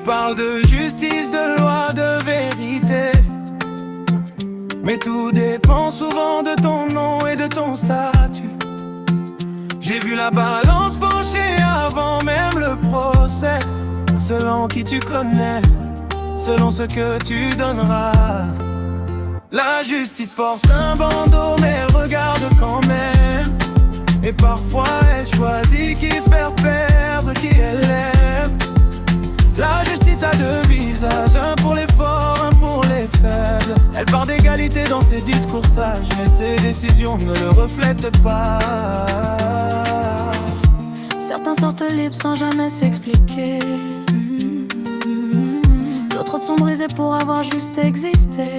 parles de justice, de loi, de vérité, mais tout dépend souvent de ton nom et de ton statut. J'ai vu la balance pencher avant même le procès, selon qui tu connais, selon ce que tu donneras. La justice porte un bandeau mais elle regarde quand même, et parfois elle choisit qui faire perdre, qui elle aime. La justice a deux visages, un pour les forts, un pour les faibles. Elle parle d'égalité dans ses discours sages, mais ses décisions ne le reflètent pas. Certains sortent libres sans jamais s'expliquer. D'autres sont brisés pour avoir juste existé.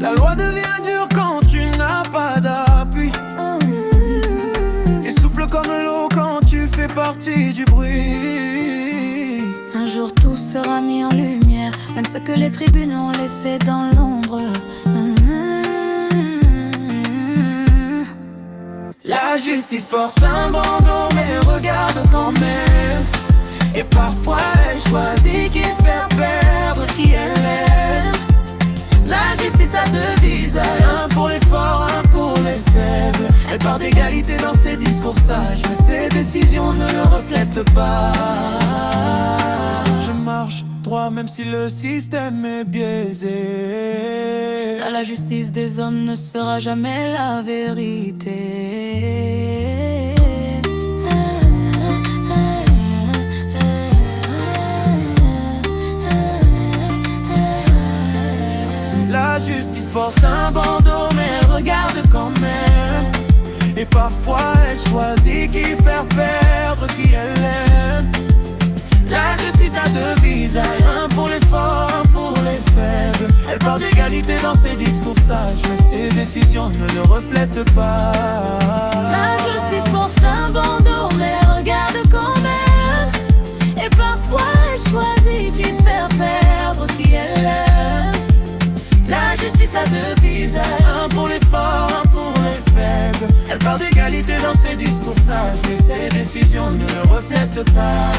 La loi devient dure quand tu n'as pas d'appui, et souple comme l'eau quand tu fais partie du bruit. Un jour tout sera mis en lumière, même ce que les tribunes ont laissé dans l'ombre. La justice porte un bandeau mais regarde quand même, et parfois elle choisit qui faire perdre, qui elle aime. La justice a deux visages, un pour les forts, un pour les faibles. Elle parle d'égalité dans ses discours sages, mais ses décisions ne le reflètent pas. Je marche droit même si le système est biaisé. La justice des hommes ne sera jamais la vérité. La justice porte un bandeau mais elle regarde quand même, et parfois elle choisit qui faire perdre, qui elle aime. La justice a deux visages, un pour les forts, un pour les faibles. Elle parle d'égalité dans ses discours sages, mais ses décisions ne le reflètent pas. La justice porte un bandeau mais elle regarde quand même, et parfois elle choisit qui faire perdre, qui elle aime. La justice a deux visages, un pour les forts, un pour les faibles. Elle parle d'égalité dans ses discours sages, mais ses décisions ne le reflètent pas.